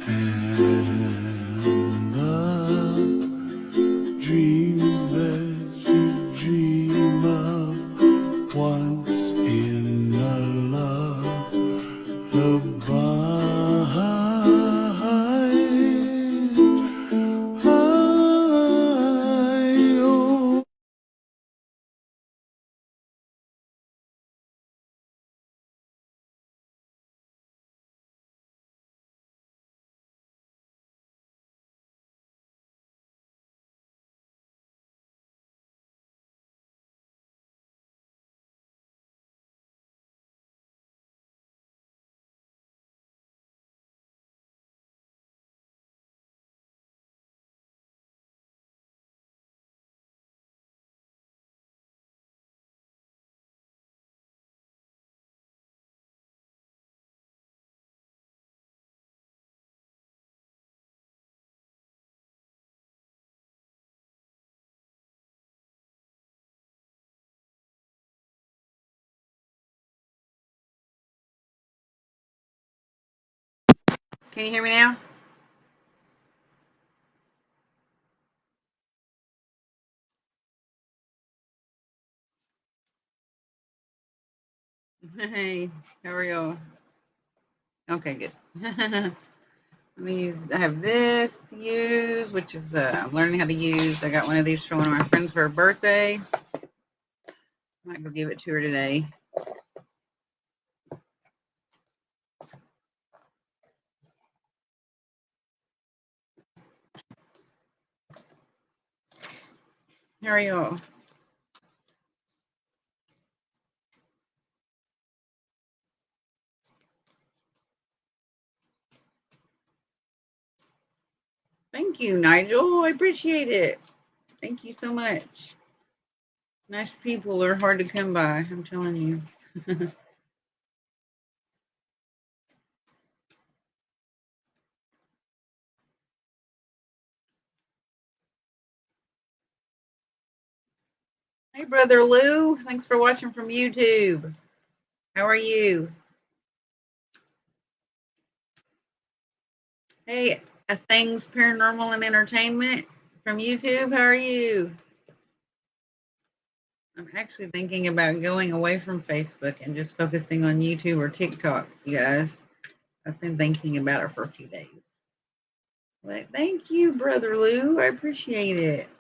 And the dreams that you dream of once in a lullaby. Can you hear me now? Hey, how are you? Okay, good. Let me use. I have this to use, which is I'm learning how to use. I got one of these from one of my friends for her birthday. Might go give it to her today. How are you? Thank you, Nigel. I appreciate it. Thank you so much. Nice people are hard to come by. I'm telling you. Hey, brother Lou. Thanks for watching from YouTube. How are you? Hey, a Things Paranormal and Entertainment from YouTube. How are you? I'm actually thinking about going away from Facebook and just focusing on YouTube or TikTok, you guys. I've been thinking about it for a few days. But thank you, Brother Lou. I appreciate it.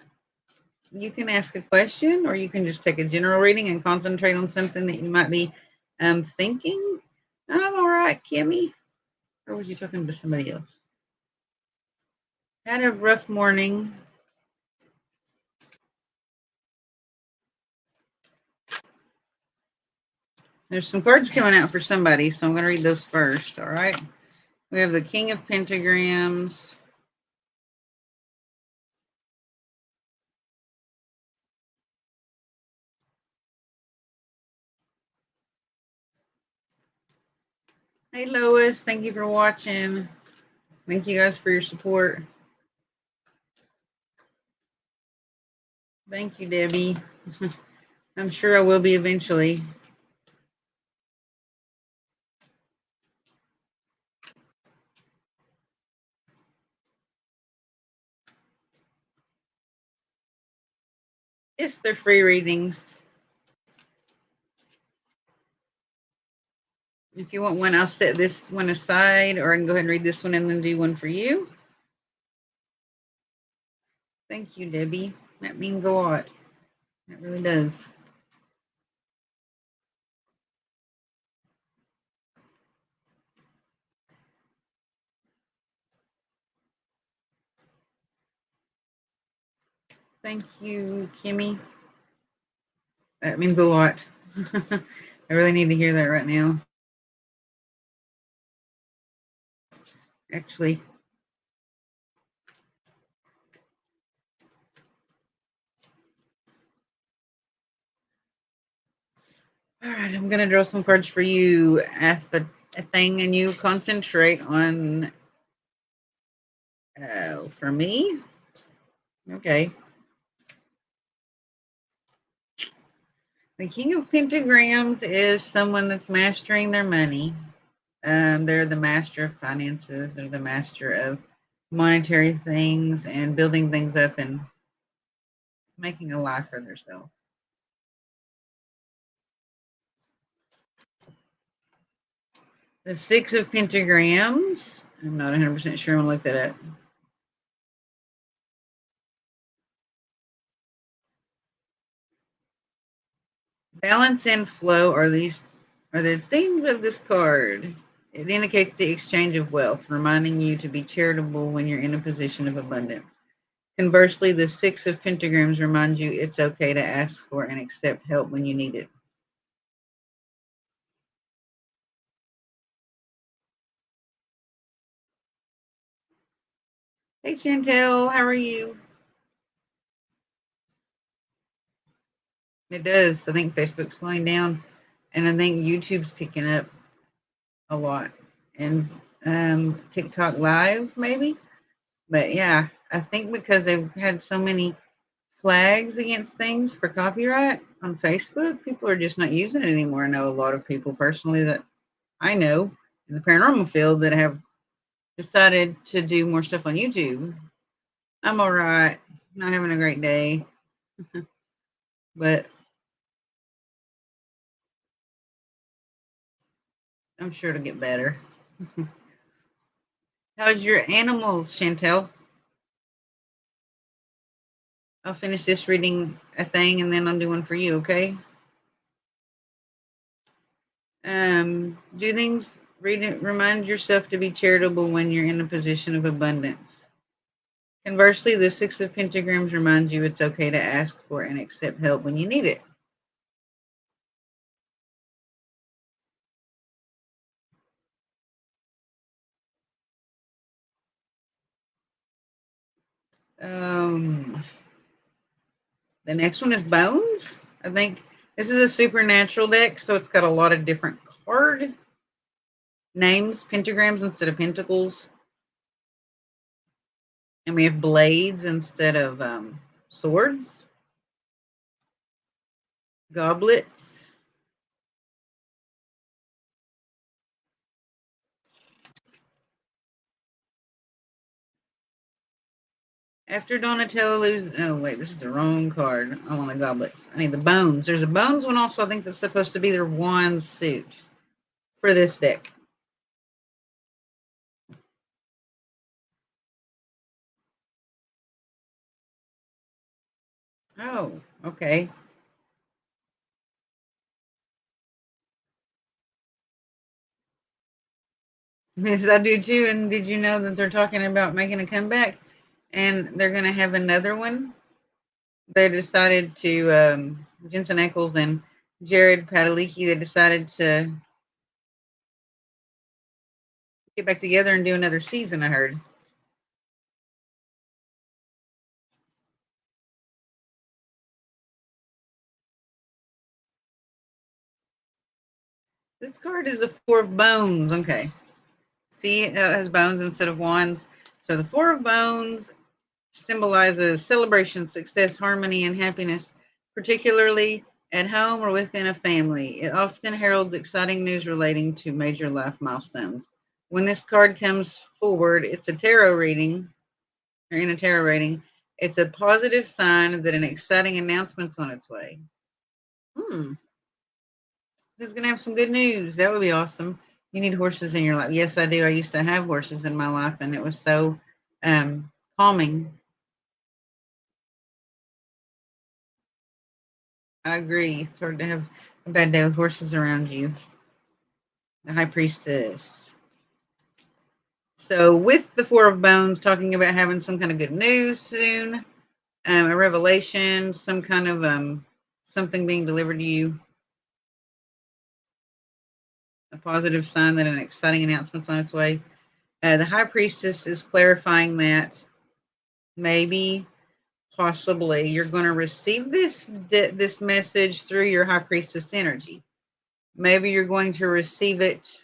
You can ask a question or you can just take a general reading and concentrate on something that you might be thinking. I'm all right, Kimmy. Or was you talking to somebody else? Had a rough morning. There's some cards coming out for somebody, so I'm going to read those first. All right. We have the King of Pentagrams. Hey, Lois. Thank you for watching. Thank you guys for your support. Thank you, Debbie. I'm sure I will be eventually. Yes, they're free readings. If you want one, I'll set this one aside, or I can go ahead and read this one and then do one for you. Thank you, Debbie. That means a lot. It really does. Thank you, Kimmy. That means a lot. I really need to hear that right now. Actually, all right, I'm going to draw some cards for you as a thing, and you concentrate on for me. Okay. The King of Pentagrams is someone that's mastering their money. They're the master of finances. They're the master of monetary things and building things up and making a life for themselves. The Six of Pentagrams. I'm not 100% sure. I'm going to look that up. Balance and flow are the themes of this card. It indicates the exchange of wealth, reminding you to be charitable when you're in a position of abundance. Conversely, the Six of Pentagrams reminds you it's okay to ask for and accept help when you need it. Hey, Chantel, how are you? It does. I think Facebook's slowing down, and I think YouTube's picking up a lot, and TikTok Live maybe. But yeah, I think because they've had so many flags against things for copyright on Facebook, people are just not using it anymore. I know a lot of people personally that I know in the paranormal field that have decided to do more stuff on YouTube. I'm all right, not having a great day, but I'm sure it'll get better. How's your animals, Chantel? I'll finish this reading a thing and then I'll do one for you, okay? Do things, remind yourself to be charitable when you're in a position of abundance. Conversely, the Six of Pentagrams reminds you it's okay to ask for and accept help when you need it. The next one is Bones. I think this is a supernatural deck, so it's got a lot of different card names, pentagrams instead of pentacles. And we have blades instead of swords, goblets, after Donatello loses. Oh, wait, this is the wrong card. I want the goblets. I need the bones. There's a bones one also, I think, that's supposed to be their wand suit for this deck. Oh, okay. Yes, I do too. And did you know that they're talking about making a comeback? And they're going to have another one. They decided to, Jensen Ackles and Jared Padalecki, they decided to get back together and do another season, I heard. This card is a Four of Bones. Okay. See, it has bones instead of wands. So the Four of Bones symbolizes celebration, success, harmony, and happiness, particularly at home or within a family. It often heralds exciting news relating to major life milestones. When this card comes forward, it's a tarot reading, or in a tarot reading, it's a positive sign that an exciting announcement's on its way. Who's going to have some good news? That would be awesome. You need horses in your life. Yes, I do. I used to have horses in my life, and it was so calming. I agree. It's hard to have a bad day with horses around you. The High Priestess. So, with the Four of Bones, talking about having some kind of good news soon, a revelation, some kind of something being delivered to you, a positive sign that an exciting announcement's on its way. The High Priestess is clarifying that maybe, possibly, you're going to receive this message through your High Priestess energy. Maybe you're going to receive it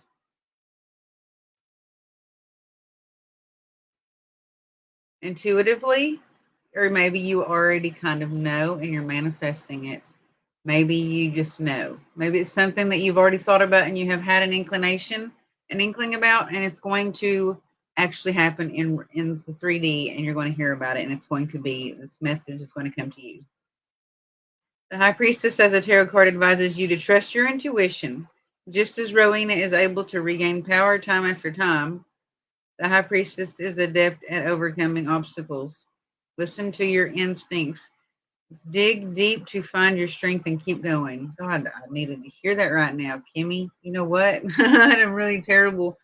intuitively, or maybe you already kind of know and you're manifesting it. Maybe you just know. Maybe it's something that you've already thought about and you have had an inclination, an inkling about, and it's going to actually happen in the 3D, and you're going to hear about it, and it's going to be, this message is going to come to you. The High Priestess, as a tarot card, advises you to trust your intuition. Just as Rowena is able to regain power time after time, the High Priestess is adept at overcoming obstacles. Listen to your instincts. Dig deep to find your strength and keep going. God, I needed to hear that right now, Kimmy. You know what? I had a really terrible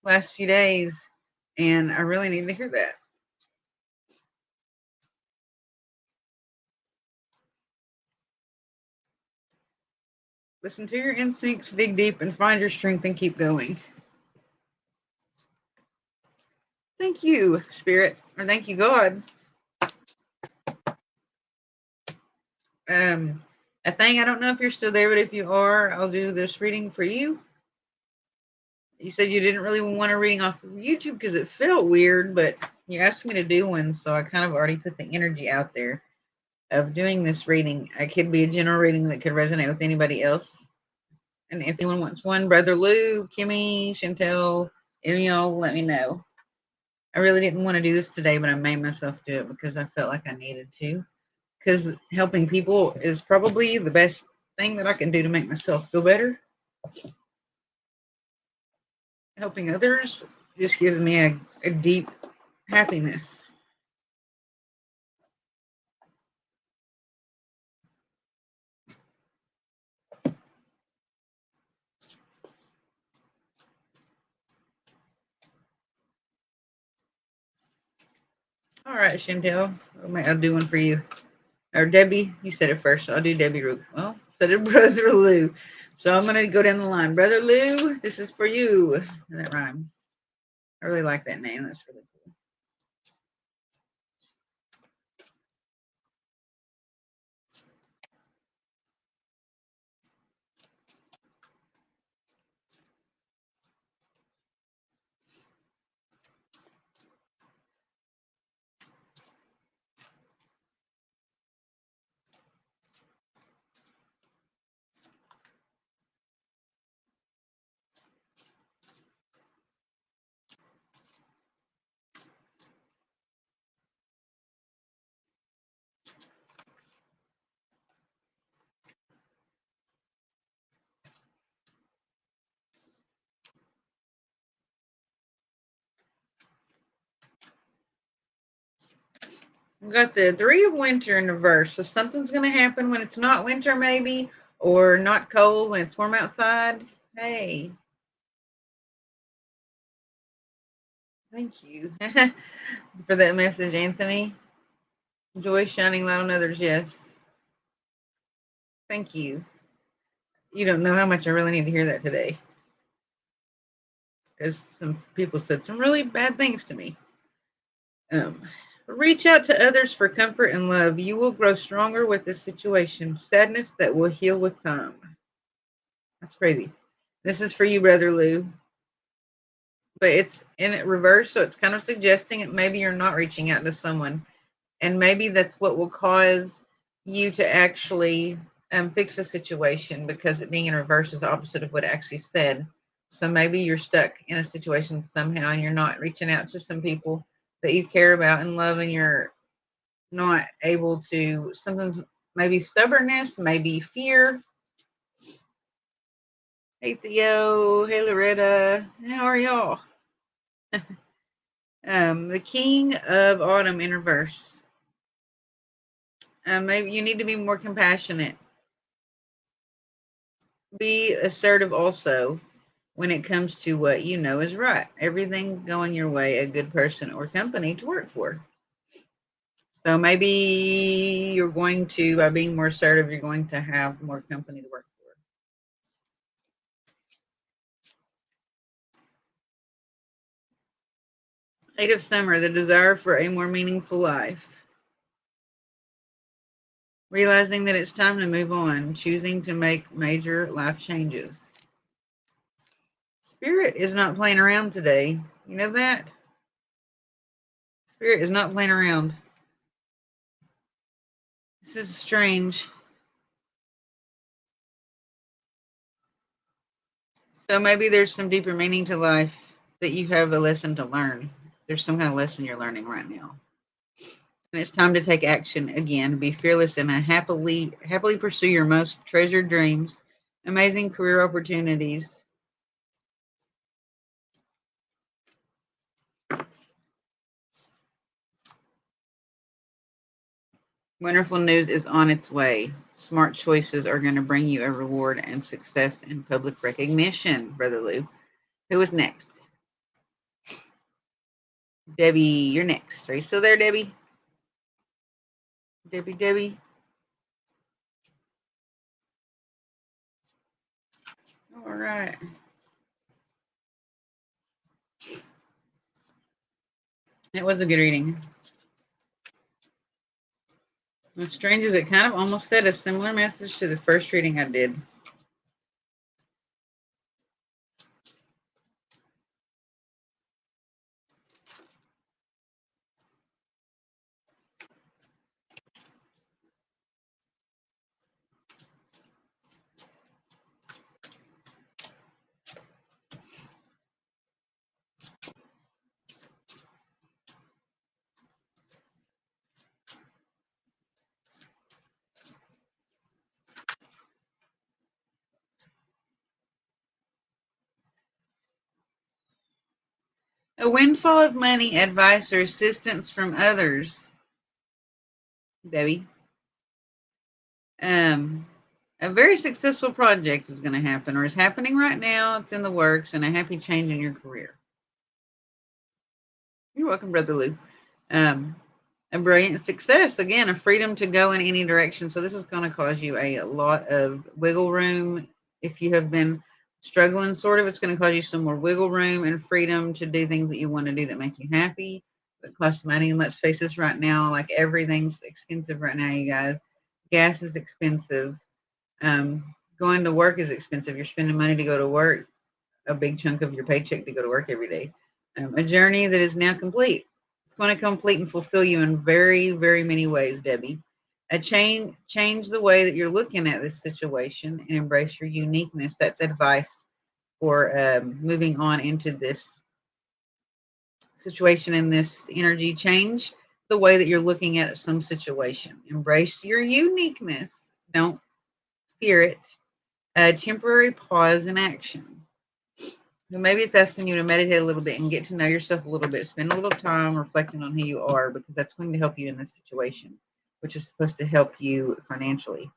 last few days, and I really needed to hear that. Listen to your instincts, dig deep, and find your strength and keep going. Thank you, Spirit, or thank you, God. A thing, I don't know if you're still there, but if you are, I'll do this reading for you. You said you didn't really want a reading off of YouTube because it felt weird, but you asked me to do one, so I kind of already put the energy out there of doing this reading. It could be a general reading that could resonate with anybody else. And if anyone wants one, Brother Lou, Kimmy, Chantel, any of y'all, let me know. I really didn't want to do this today, but I made myself do it because I felt like I needed to. Because helping people is probably the best thing that I can do to make myself feel better. Helping others just gives me a deep happiness. All right, Chantel, I'll do one for you. Or Debbie, you said it first. So I'll do Debbie Root. Well, so did Brother Lou. So I'm going to go down the line. Brother Lou, this is for you. And that rhymes. I really like that name. That's really cool. We've got the 3 of winter in reverse. So something's going to happen when it's not winter, maybe, or not cold when it's warm outside. Hey. Thank you for that message, Anthony. Joy shining light on others. Yes. Thank you. You don't know how much I really need to hear that today. Because some people said some really bad things to me. Reach out to others for comfort and love. You will grow stronger with this situation. Sadness that will heal with time. That's crazy. This is for you, Brother Lou. But it's in reverse, so it's kind of suggesting that maybe you're not reaching out to someone. And maybe that's what will cause you to actually fix the situation, because it being in reverse is the opposite of what it actually said. So maybe you're stuck in a situation somehow and you're not reaching out to some people that you care about and love, and you're not able to. Something's maybe stubbornness, maybe fear. Hey Theo, hey Loretta, how are y'all? The King of Autumn in reverse. Maybe you need to be more compassionate. Be assertive also when it comes to what you know is right. Everything going your way, a good person or company to work for. So maybe you're going to, by being more assertive, you're going to have more company to work for. 8 of Summer, the desire for a more meaningful life. Realizing that it's time to move on, choosing to make major life changes. Spirit is not playing around today. You know that? Spirit is not playing around. This is strange. So maybe there's some deeper meaning to life that you have a lesson to learn. There's some kind of lesson you're learning right now. And it's time to take action again. Be fearless and happily pursue your most treasured dreams, amazing career opportunities. Wonderful news is on its way. Smart choices are going to bring you a reward and success and public recognition, Brother Lou. Who is next? Debbie, you're next. Are you still there, Debbie? Debbie. All right. It was a good reading. What's strange is it kind of almost said a similar message to the first reading I did. A windfall of money, advice, or assistance from others, Debbie. A very successful project is going to happen or is happening right now. It's in the works, and a happy change in your career. You're welcome, Brother Lou. A brilliant success. Again, a freedom to go in any direction. So this is going to cause you a lot of wiggle room. If you have been struggling, sort of, it's going to cause you some more wiggle room and freedom to do things that you want to do that make you happy, that cost money. And let's face this right now, like everything's expensive right now, you guys. Gas is expensive. Going to work is expensive. You're spending money to go to work, a big chunk of your paycheck to go to work every day. A journey that is now complete. It's going to complete and fulfill you in very, very many ways, Debbie. Change the way that you're looking at this situation and embrace your uniqueness. That's advice for moving on into this situation and this energy. Change the way that you're looking at some situation. Embrace your uniqueness. Don't fear it. A temporary pause in action. So maybe it's asking you to meditate a little bit and get to know yourself a little bit. Spend a little time reflecting on who you are, because that's going to help you in this situation, which is supposed to help you financially.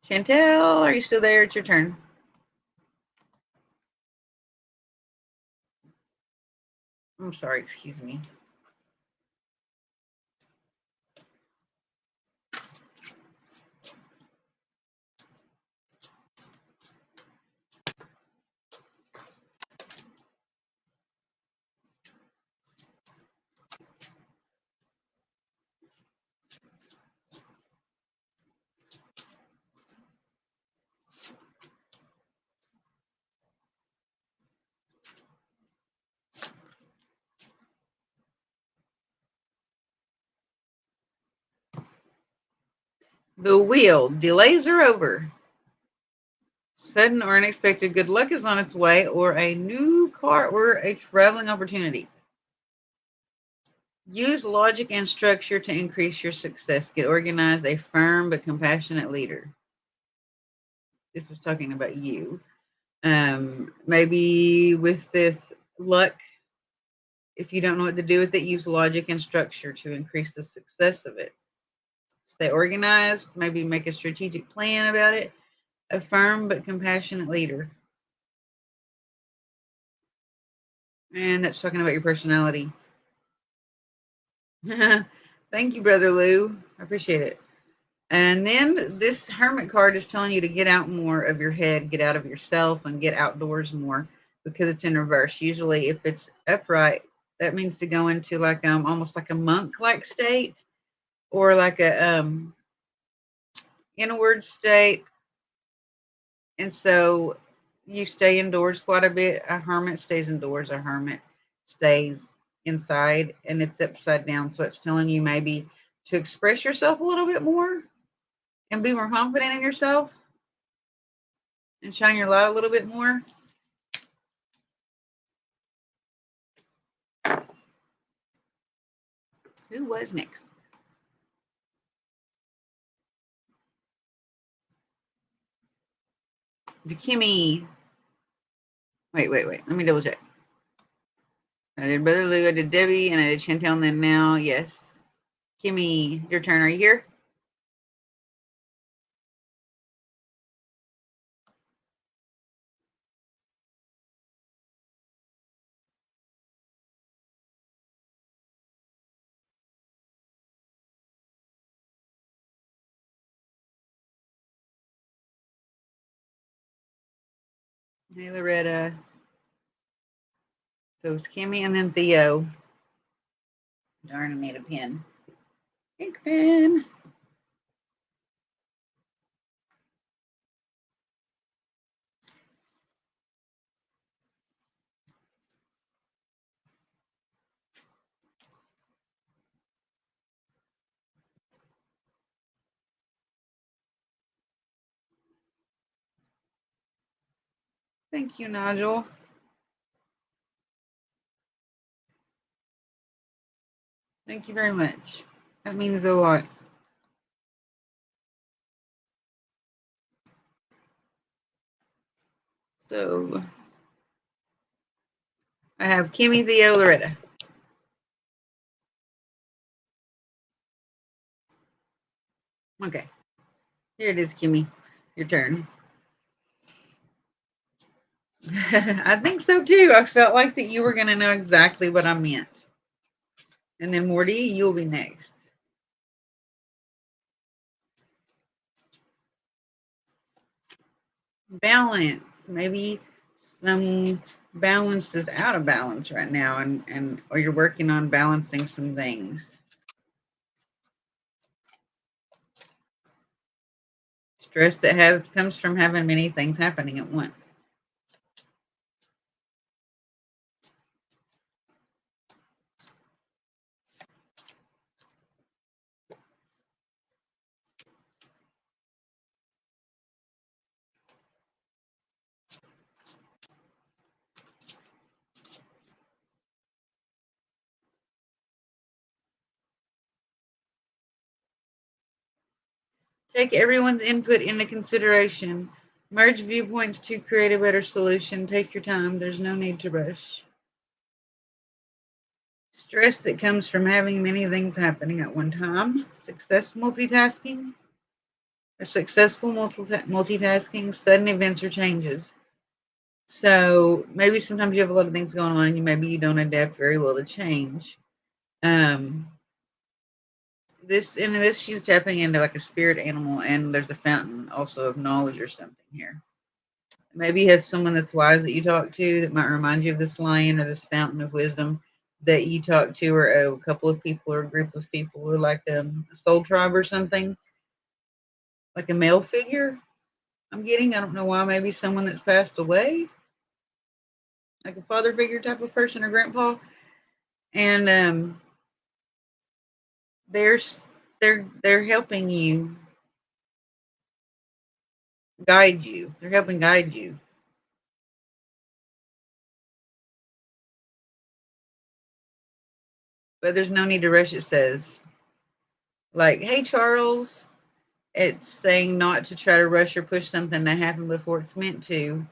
Chantel, are you still there? It's your turn. I'm sorry, excuse me. The wheel. Delays are over. Sudden or unexpected good luck is on its way, or a new car, or a traveling opportunity. Use logic and structure to increase your success. Get organized, a firm but compassionate leader. This is talking about you. Maybe with this luck, if you don't know what to do with it, use logic and structure to increase the success of it. Stay organized, maybe make a strategic plan about it. A firm but compassionate leader. And that's talking about your personality. Thank you, Brother Lou. I appreciate it. And then this Hermit card is telling you to get out more of your head, get out of yourself, and get outdoors more, because it's in reverse. Usually, if it's upright, that means to go into like almost like a monk-like state, or like a inward state. And so you stay indoors quite a bit. A hermit stays indoors. A hermit stays inside and it's upside down. So it's telling you maybe to express yourself a little bit more and be more confident in yourself and shine your light a little bit more. Who was next? Kimmy. Wait. Let me double check. I did Brother Lou, I did Debbie, and I did Chantel, and then now, yes. Kimmy, your turn. Are you here? Hey, Loretta. So it's Kimmy and then Theo. Darn, I need a pen. Pink pen. Thank you, Nigel. Thank you very much. That means a lot. So I have Kimmy, Theo, Loretta. Okay. Here it is, Kimmy. Your turn. I think so too. I felt like that you were going to know exactly what I meant. And then Morty, you'll be next. Balance. Maybe some balance is out of balance right now, and or you're working on balancing some things. Stress that comes from having many things happening at once. Take everyone's input into consideration. Merge viewpoints to create a better solution. Take your time. There's no need to rush. Stress that comes from having many things happening at one time. Success multitasking. A successful multitasking, sudden events or changes. So maybe sometimes you have a lot of things going on and maybe you don't adapt very well to change. This she's tapping into like a spirit animal, and there's a fountain also of knowledge or something here. Maybe you have someone that's wise that you talk to that might remind you of this lion or this fountain of wisdom that you talk to, or a couple of people or a group of people, or like a soul tribe or something, like a male figure. I'm getting, I don't know why, maybe someone that's passed away, like a father figure type of person or grandpa, and they're helping you guide you. They're helping guide you. But there's no need to rush, it says. Like, hey, Charles, it's saying not to try to rush or push something to happen before it's meant to.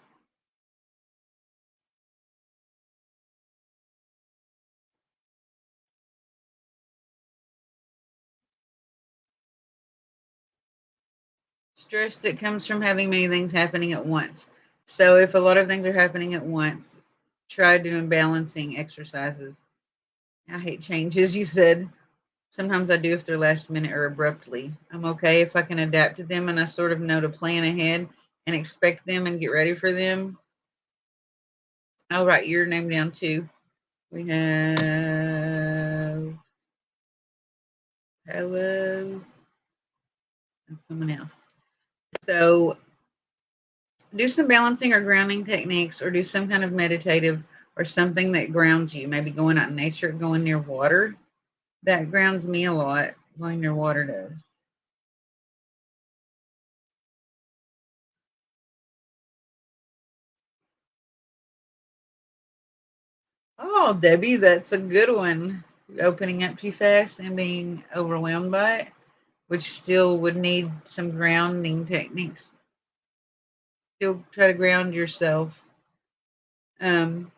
Stress that comes from having many things happening at once. So if a lot of things are happening at once, try doing balancing exercises. I hate changes, you said. Sometimes I do if they're last minute or abruptly. I'm okay if I can adapt to them and I sort of know to plan ahead and expect them and get ready for them. I'll write your name down too. We have hello and someone else. So do some balancing or grounding techniques or do some kind of meditative or something that grounds you. Maybe going out in nature, going near water. That grounds me a lot. Going near water does. Oh, Debbie, that's a good one. Opening up too fast and being overwhelmed by it, which still would need some grounding techniques. Still try to ground yourself. Um,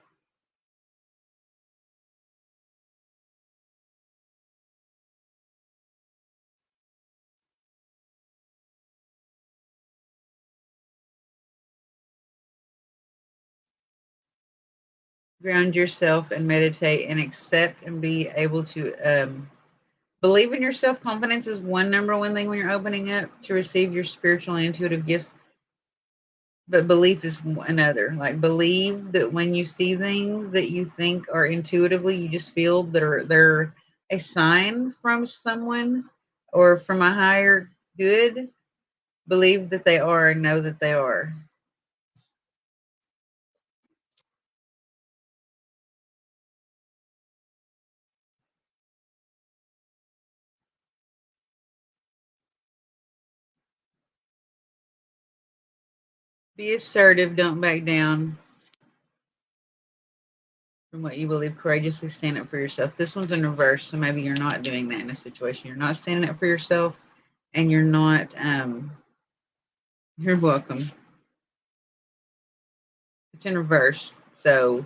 Ground yourself and meditate and accept and be able to believe in yourself. Confidence is one number one thing when you're opening up to receive your spiritual and intuitive gifts, but belief is another. Like, believe that when you see things that you think are intuitively, you just feel that they're a sign from someone or from a higher good. Believe that they are and know that they are. Be assertive, don't back down from what you believe. Courageously stand up for yourself. This one's in reverse, so maybe you're not doing that in a situation. You're not standing up for yourself, and you're not. You're welcome. It's in reverse, so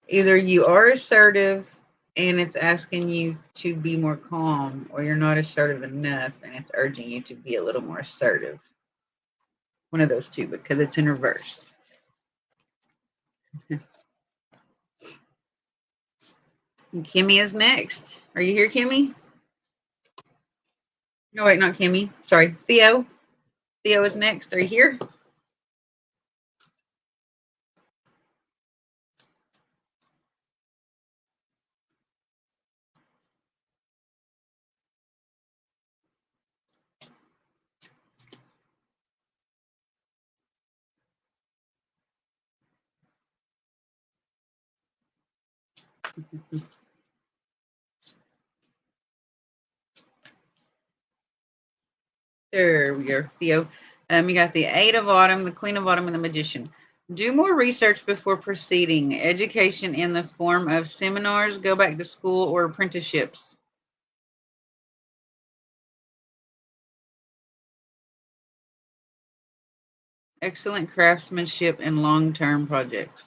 either you are assertive and it's asking you to be more calm, or you're not assertive enough and it's urging you to be a little more assertive. One of those two, because it's in reverse. And Kimmy is next. Are you here, Kimmy? No, wait, not Kimmy. Sorry, Theo. Theo is next. Are you here? There we go, Theo. You got the Eight of Autumn, the Queen of Autumn, and the Magician. Do more research before proceeding. Education in the form of seminars, go back to school, or apprenticeships. Excellent craftsmanship and long-term projects.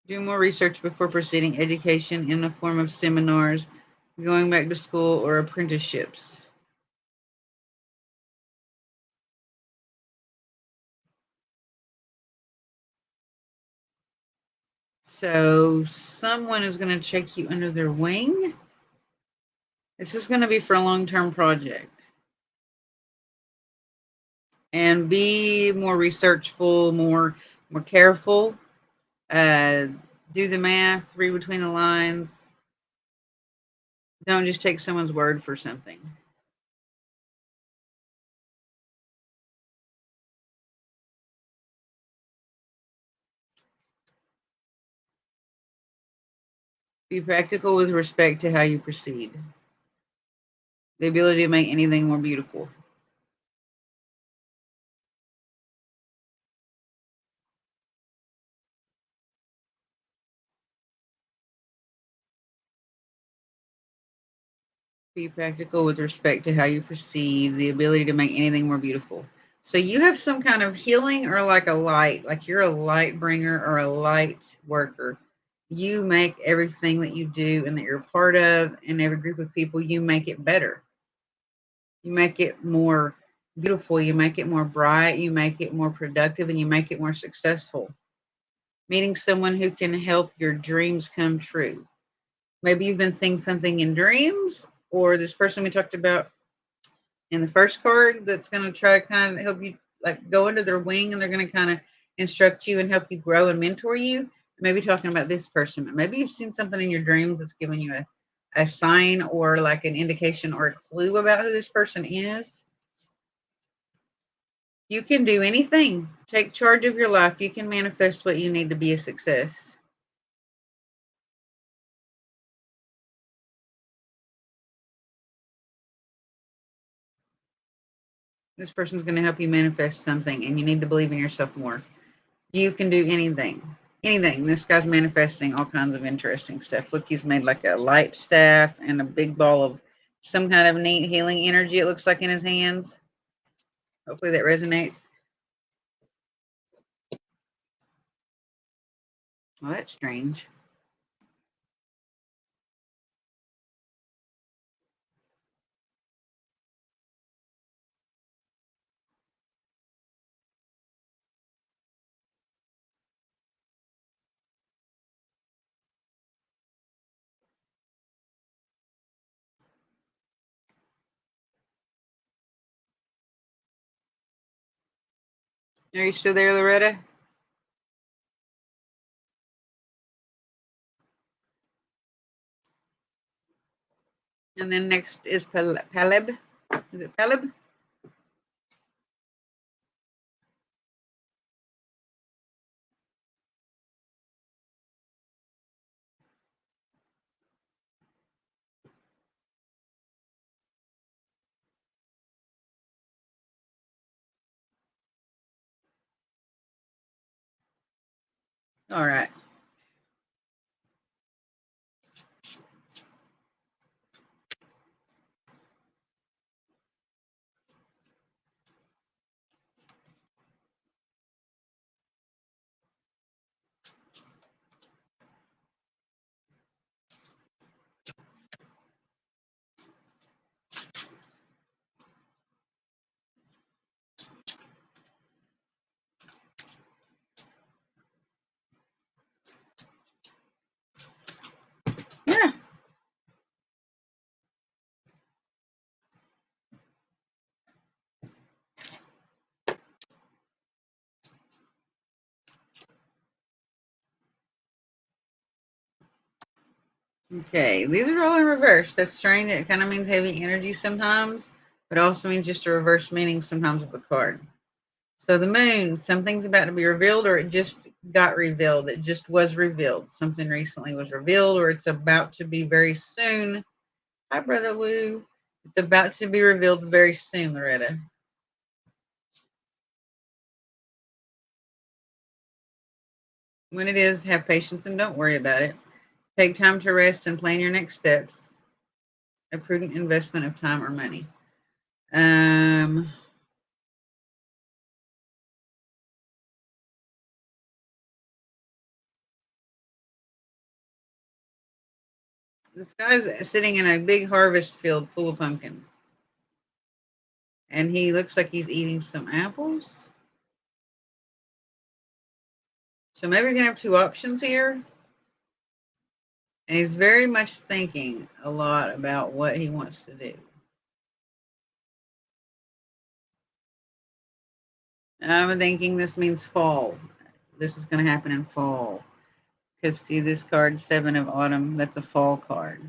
Do more research before proceeding. Education in the form of seminars, going back to school, or apprenticeships. So someone is going to check you under their wing. This is going to be for a long-term project. And be more researchful, more careful. Do the math, read between the lines. Don't just take someone's word for something. Be practical with respect to how you proceed. The ability to make anything more beautiful. Be practical with respect to how you proceed. The ability to make anything more beautiful. So you have some kind of healing, or like a light, like you're a light bringer or a light worker. You make everything that you do and that you're a part of, and every group of people, you make it better. You make it more beautiful. You make it more bright. You make it more productive, and you make it more successful. Meeting someone who can help your dreams come true. Maybe you've been seeing something in dreams, or this person we talked about in the first card that's going to try to kind of help you, like, go under their wing, and they're going to kind of instruct you and help you grow and mentor you. Maybe talking about this person. Maybe you've seen something in your dreams that's given you a sign or like an indication or a clue about who this person is. You can do anything. Take charge of your life. You can manifest what you need to be a success. This person's going to help you manifest something, and you need to believe in yourself more. You can do anything. Anything. This guy's manifesting all kinds of interesting stuff. Look, he's made like a light staff and a big ball of some kind of neat healing energy, it looks like, in his hands. Hopefully that resonates. Well, that's strange. Are you still there, Loretta? And then next is Paleb. Is it Paleb? All right. Yeah. Okay, these are all in reverse. That's strange. It kind of means heavy energy sometimes, but also means just a reverse meaning sometimes of the card. So the moon, something's about to be revealed, or it just got revealed. It just was revealed. Something recently was revealed, or it's about to be very soon. Hi, Brother Lou. It's about to be revealed very soon, Loretta. When it is, have patience and don't worry about it. Take time to rest and plan your next steps. A prudent investment of time or money. This guy's sitting in a big harvest field full of pumpkins. And he looks like he's eating some apples. So maybe you're going to have two options here. And he's very much thinking a lot about what he wants to do. And I'm thinking this means fall. This is going to happen in fall. Because see this card, 7 of Autumn, that's a fall card.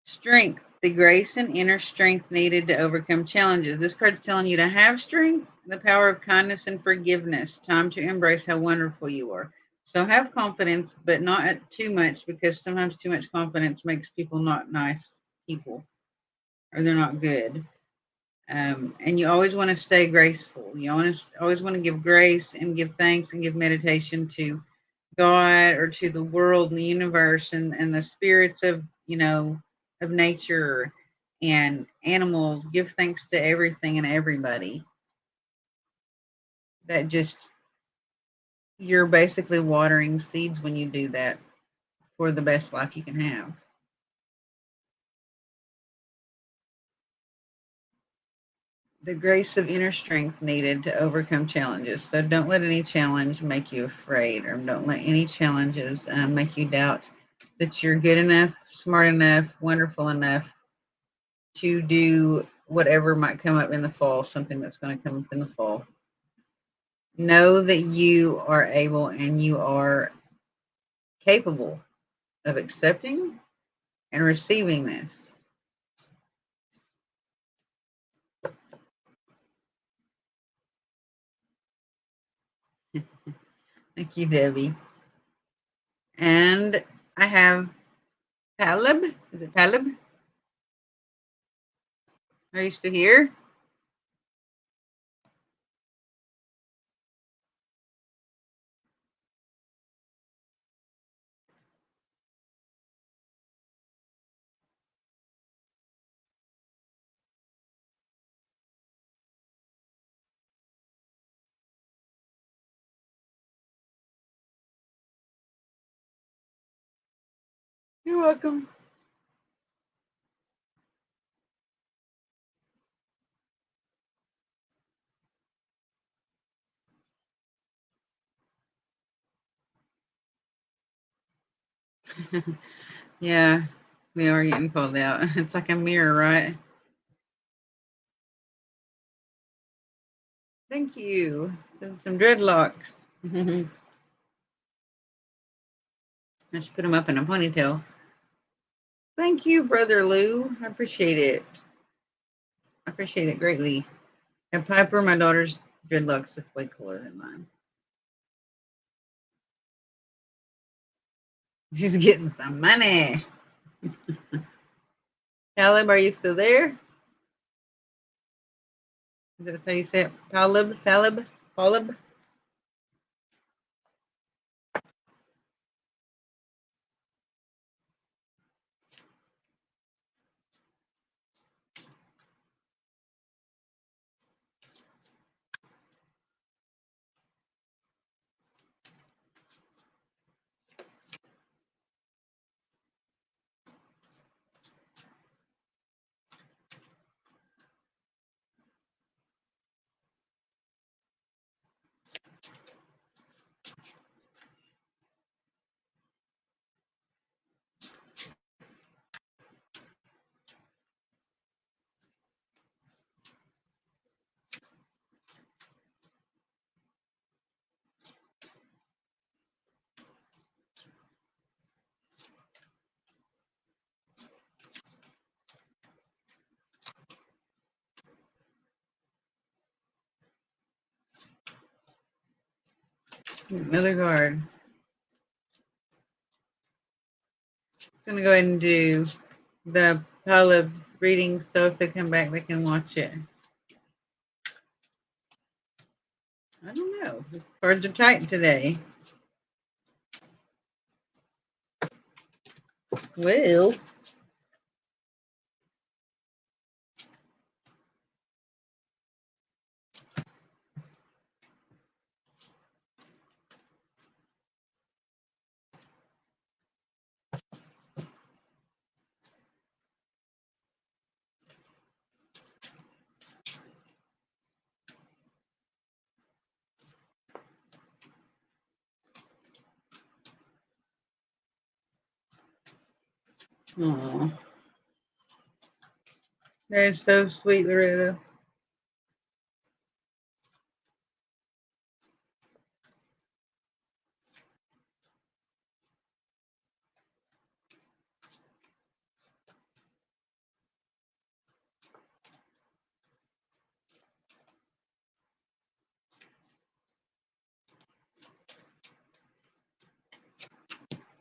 Strength, the grace and inner strength needed to overcome challenges. This card's telling you to have strength, the power of kindness and forgiveness. Time to embrace how wonderful you are. So have confidence, but not too much, because sometimes too much confidence makes people not nice people, or they're not good. And you always want to stay graceful. You always want to give grace and give thanks and give meditation to God or to the world and the universe and the spirits of, of nature and animals. Give thanks to everything and everybody. That just, you're basically watering seeds when you do that for the best life you can have. The grace of inner strength needed to overcome challenges. So don't let any challenge make you afraid, or don't let any challenges make you doubt that you're good enough, smart enough, wonderful enough to do whatever might come up in the fall, something that's going to come up in the fall. Know that you are able and you are capable of accepting and receiving this. Thank you, Debbie. And I have Palib. Is it Palib? Are you still here? You're welcome. Yeah, we are getting called out. It's like a mirror, right? Thank you. Some dreadlocks. I should put them up in a ponytail. Thank you, Brother Lou. I appreciate it. I appreciate it greatly. And Piper, my daughter's dreadlocks look way cooler than mine. She's getting some money. Caleb, are you still there? Is that how you say it? Talib? Talib? Talib? Another guard. Just gonna go ahead and do the Talib's reading, so if they come back, they can watch it. I don't know. These cards are tight today. Well, aw, they're so sweet, Loretta.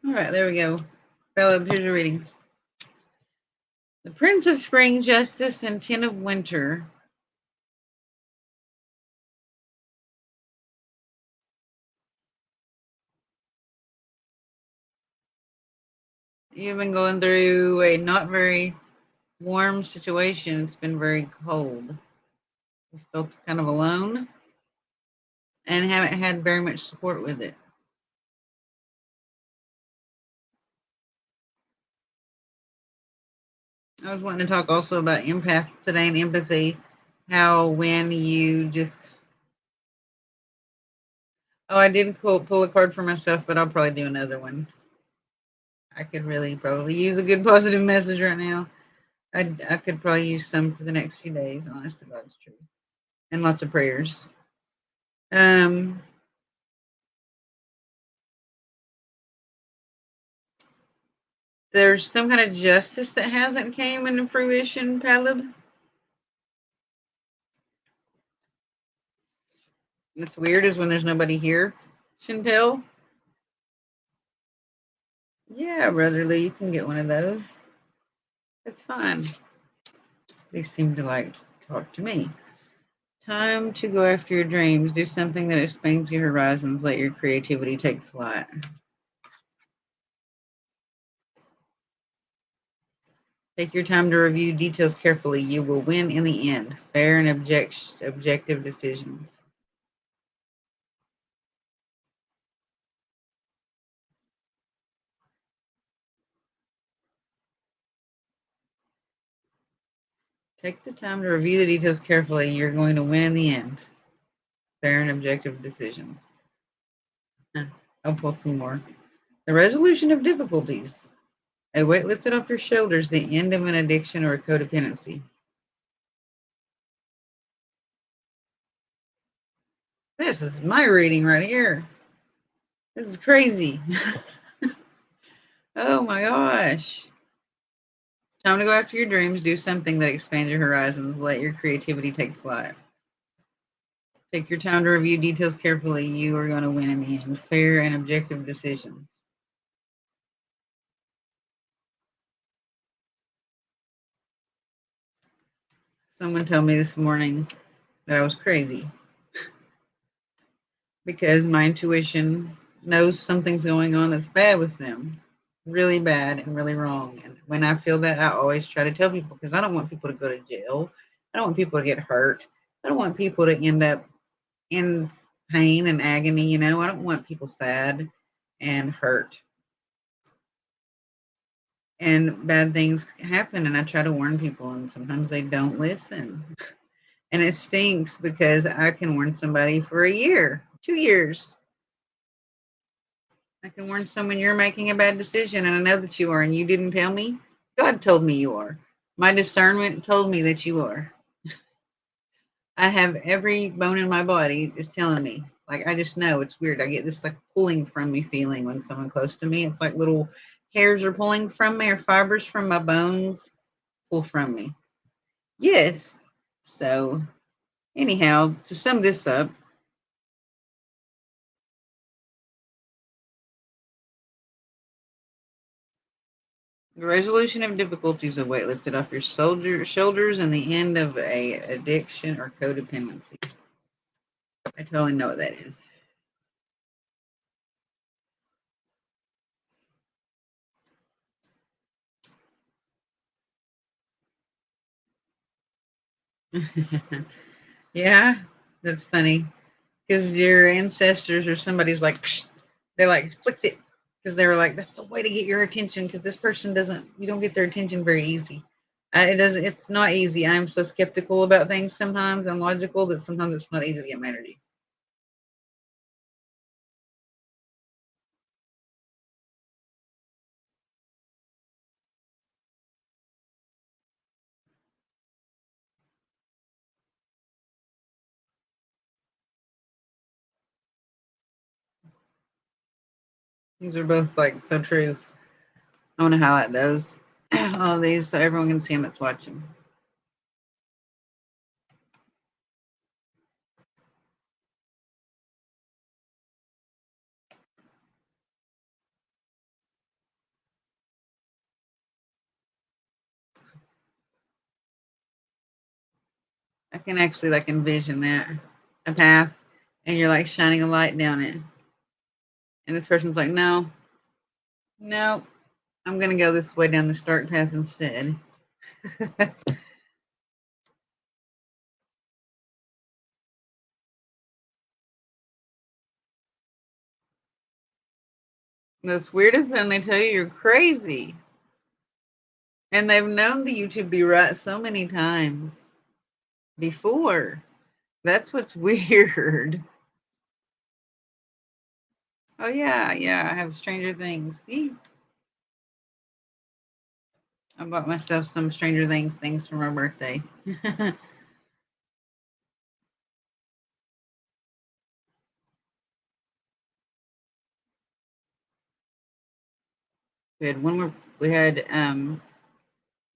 All right, there we go. Caleb, here's your reading. The Prince of Spring, Justice, and Ten of Winter. You've been going through a not very warm situation. It's been very cold. You felt kind of alone and haven't had very much support with it. I was wanting to talk also about empaths today and empathy. How when you just I did pull a card for myself, but I'll probably do another one. I could really probably use a good positive message right now. I could probably use some for the next few days, honest to God's truth, and lots of prayers. There's some kind of justice that hasn't came into fruition, Palib. What's weird is when there's nobody here, Chantel. Yeah, brotherly, you can get one of those. It's fine. They seem to like to talk to me. Time to go after your dreams. Do something that expands your horizons. Let your creativity take flight. Take your time to review details carefully. You will win in the end. Fair and objective decisions. Take the time to review the details carefully. You're going to win in the end. Fair and objective decisions. I'll pull some more. The resolution of difficulties. A weight lifted off your shoulders, the end of an addiction or a codependency. This is my reading right here. This is crazy. Oh my gosh. It's time to go after your dreams. Do something that expands your horizons. Let your creativity take flight. Take your time to review details carefully. You are going to win in the end. Fair and objective decisions. Someone told me this morning that I was crazy because my intuition knows something's going on that's bad with them, really bad and really wrong. And when I feel that, I always try to tell people because I don't want people to go to jail. I don't want people to get hurt. I don't want people to end up in pain and agony. You know, I don't want people sad and hurt. And bad things happen, and I try to warn people, and sometimes they don't listen. And it stinks because I can warn somebody for a year, 2 years. I can warn someone you're making a bad decision, and I know that you are, and you didn't tell me. God told me you are. My discernment told me that you are. I have every bone in my body is telling me. Like I just know it's weird. I get this like pulling from me feeling when someone close to me. It's like little hairs are pulling from me or fibers from my bones pull from me. Yes. So anyhow, to sum this up, the resolution of difficulties, a weight lifted off your shoulders, and the end of a addiction or codependency. I totally know what that is. Yeah, that's funny because your ancestors or somebody's like, psh, they like flicked it because they were like, that's the way to get your attention because this person doesn't, you don't get their attention very easy. It doesn't, it's not easy. I'm so skeptical about things sometimes and logical that sometimes it's not easy to get my energy. These are both like so true. I want to highlight those, all of these, so everyone can see them that's watching. I can actually like envision that a path, and you're like shining a light down it, and this person's like, no, no, I'm gonna go this way down this dark path instead. That's weirdest, and they tell you you're crazy, and they've known you to be right so many times before. That's what's weird. Oh yeah, yeah. I have Stranger Things. See, I bought myself some Stranger Things things for my birthday. Good. One more. We had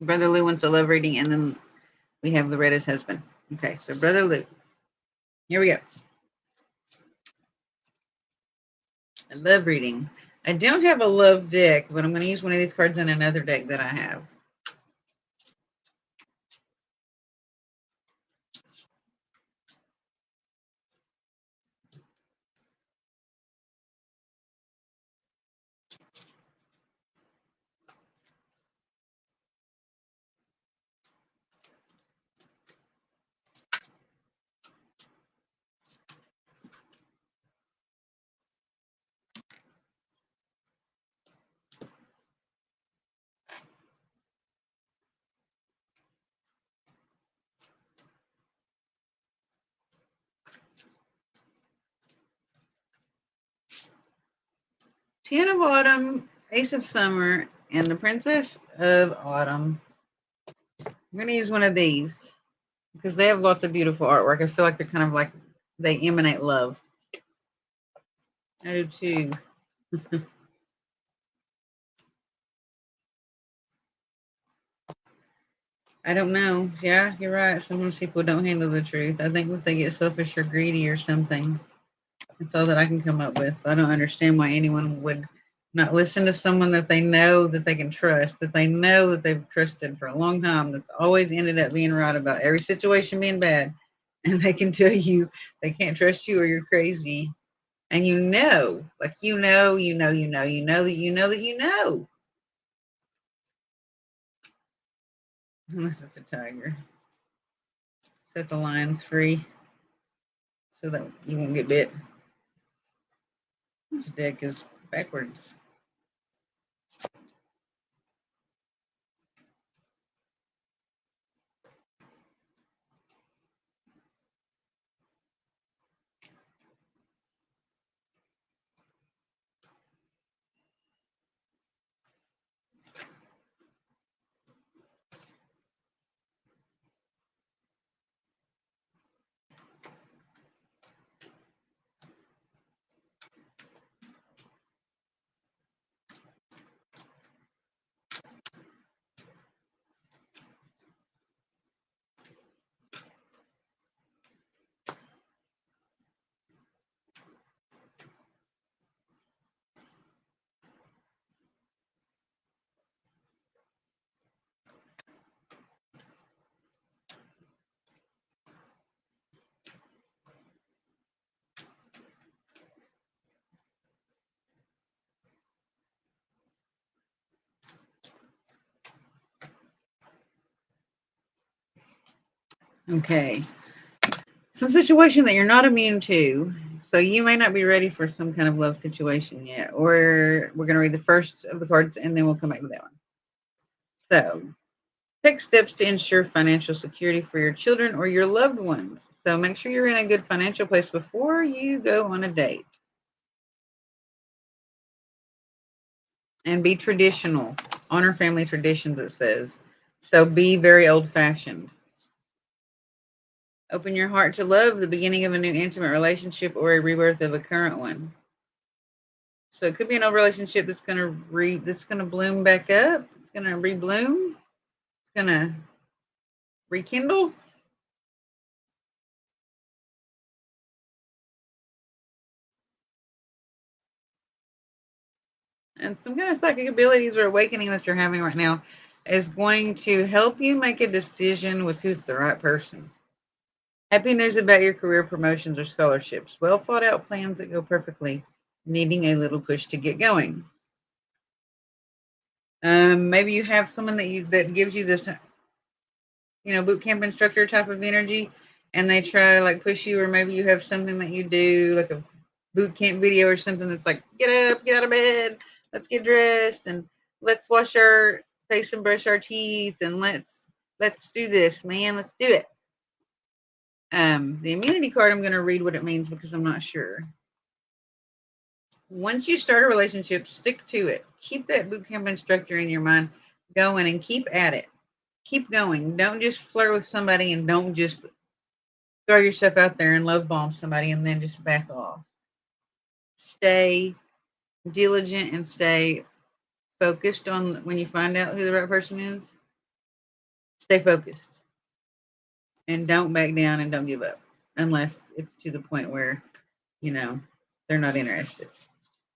Brother Lou wants a love reading, and then we have Loretta's husband. Okay, so Brother Lou, here we go. A love reading. I don't have a love deck, but I'm going to use one of these cards in another deck that I have. Ten of Autumn, Ace of Summer, and the Princess of Autumn. I'm going to use one of these because they have lots of beautiful artwork. I feel like they're kind of like they emanate love. I do too. I don't know. Yeah, you're right. Sometimes people don't handle the truth. I think that they get selfish or greedy or something. That's all that I can come up with. I don't understand why anyone would not listen to someone that they know that they can trust, that they know that they've trusted for a long time, that's always ended up being right about every situation being bad. And they can tell you they can't trust you or you're crazy. And like you know that you know that you know. Unless it's a tiger. Set the lions free so that you won't get bit. This deck is backwards. Okay. Some situation that you're not immune to. So you may not be ready for some kind of love situation yet. Or we're going to read the first of the cards and then we'll come back to that one. So take steps to ensure financial security for your children or your loved ones. So make sure you're in a good financial place before you go on a date. And be traditional. Honor family traditions, it says. So be very old fashioned. Open your heart to love, the beginning of a new intimate relationship or a rebirth of a current one. So it could be an old relationship that's gonna bloom back up. It's gonna rebloom. It's gonna rekindle. And some kind of psychic abilities or awakening that you're having right now is going to help you make a decision with who's the right person. Happy news about your career promotions or scholarships. Well thought out plans that go perfectly, needing a little push to get going. Maybe you have someone that gives you this, boot camp instructor type of energy, and they try to like push you, or maybe you have something that you do like a boot camp video or something that's like, get up, get out of bed, let's get dressed, and let's wash our face and brush our teeth, and let's do this, man, let's do it. The immunity card, I'm going to read what it means because I'm not sure. Once you start a relationship, stick to it. Keep that boot camp instructor in your mind going and keep at it. Keep going. Don't just flirt with somebody and don't just throw yourself out there and love bomb somebody and then just back off. Stay diligent and stay focused on when you find out who the right person is. Stay focused and don't back down and don't give up unless it's to the point where, you know, they're not interested.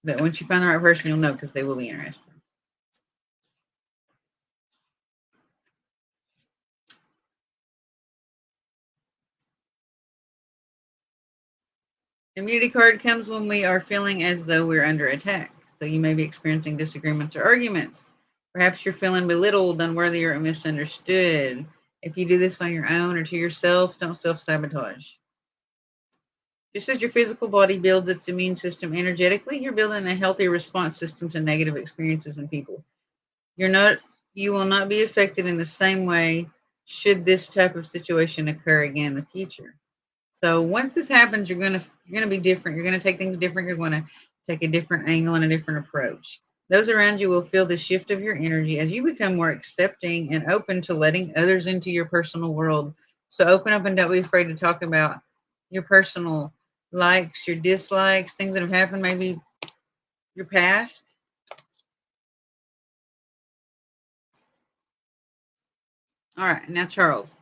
But once you find the right person, you'll know because they will be interested. Immunity card comes when we are feeling as though we're under attack. So you may be experiencing disagreements or arguments. Perhaps you're feeling belittled, unworthy, or misunderstood. If you do this on your own or to yourself, don't self-sabotage. Just as your physical body builds its immune system energetically, you're building a healthy response system to negative experiences in people. You will not be affected in the same way should this type of situation occur again in the future. So once this happens, you're gonna be different. You're gonna take things different. You're gonna take a different angle and a different approach. Those around you will feel the shift of your energy as you become more accepting and open to letting others into your personal world. So open up and don't be afraid to talk about your personal likes, your dislikes, things that have happened, maybe your past. All right, now Charles.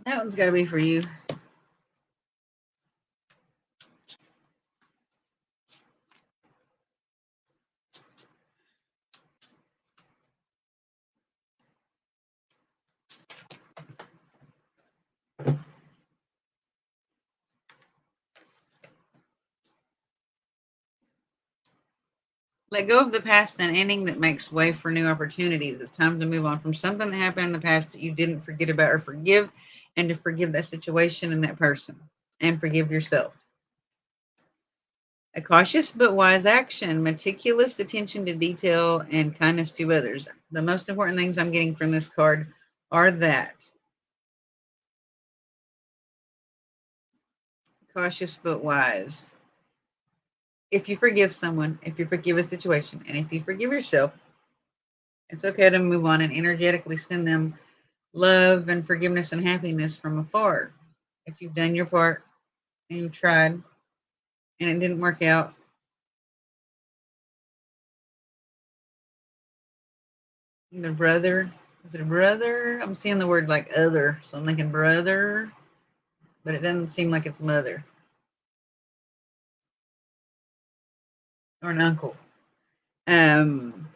That one's got to be for you. Let go of the past and ending that makes way for new opportunities. It's time to move on from something that happened in the past that you didn't forget about or forgive, and to forgive that situation and that person, and forgive yourself. A cautious but wise action, meticulous attention to detail, and kindness to others. The most important things I'm getting from this card are that cautious but wise. If you forgive someone, if you forgive a situation, and if you forgive yourself, it's okay to move on and energetically send them love and forgiveness and happiness from afar. If you've done your part and you've tried and it didn't work out, the brother, is it a brother? I'm seeing the word like other, so I'm thinking brother, but it doesn't seem like it's mother or an uncle. Um,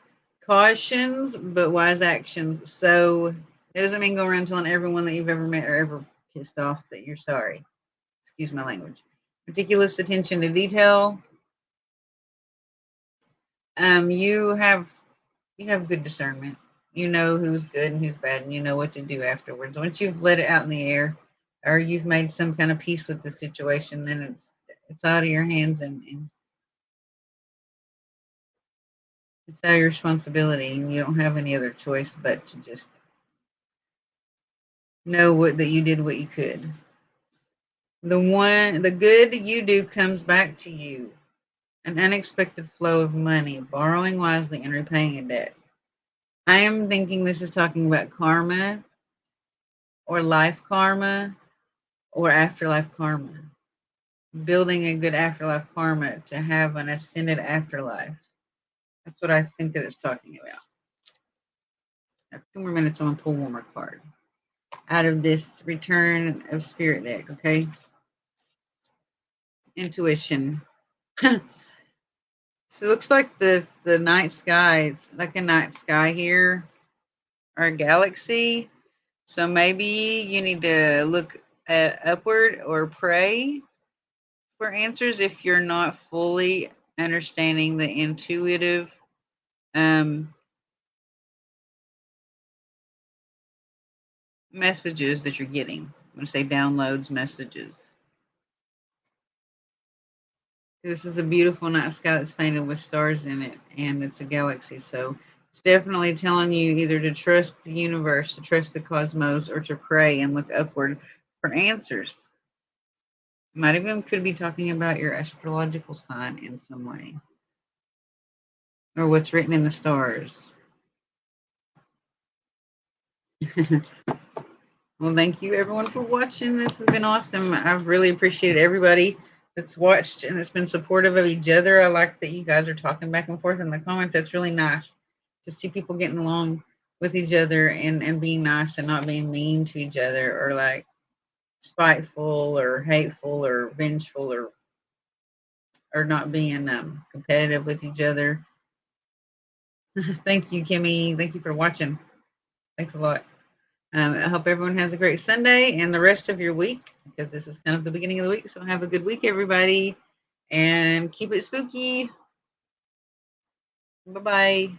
Cautions, but wise actions. So it doesn't mean go around telling everyone that you've ever met or ever pissed off that you're sorry. Excuse my language. Meticulous attention to detail. You have good discernment. You know who's good and who's bad, and you know what to do afterwards. Once you've let it out in the air, or you've made some kind of peace with the situation, then it's out of your hands and it's out of your responsibility, and you don't have any other choice but to just know that you did what you could. The good you do comes back to you. An unexpected flow of money, borrowing wisely and repaying a debt. I am thinking this is talking about karma or life karma or afterlife karma. Building a good afterlife karma to have an ascended afterlife. That's what I think that it's talking about. A few more minutes, I'm going to pull one more card out of this Return of Spirit deck, okay? Intuition. So it looks like the night sky, it's like a night sky here, or a galaxy. So maybe you need to look upward or pray for answers if you're not fully understanding the intuitive messages that you're getting. I'm going to say downloads messages. This is a beautiful night sky that's painted with stars in it, and it's a galaxy. So it's definitely telling you either to trust the universe, to trust the cosmos, or to pray and look upward for answers. Might even could be talking about your astrological sign in some way, or what's written in the stars. Well, thank you everyone for watching. This has been awesome. I've really appreciated everybody that's watched and that's been supportive of each other. I like that you guys are talking back and forth in the comments. That's really nice to see people getting along with each other and being nice and not being mean to each other or like spiteful or hateful or vengeful or not being competitive with each other. Thank you, Kimmy. Thank you for watching. Thanks a lot. I hope everyone has a great Sunday and the rest of your week because this is kind of the beginning of the week. So have a good week, everybody, and keep it spooky. Bye bye.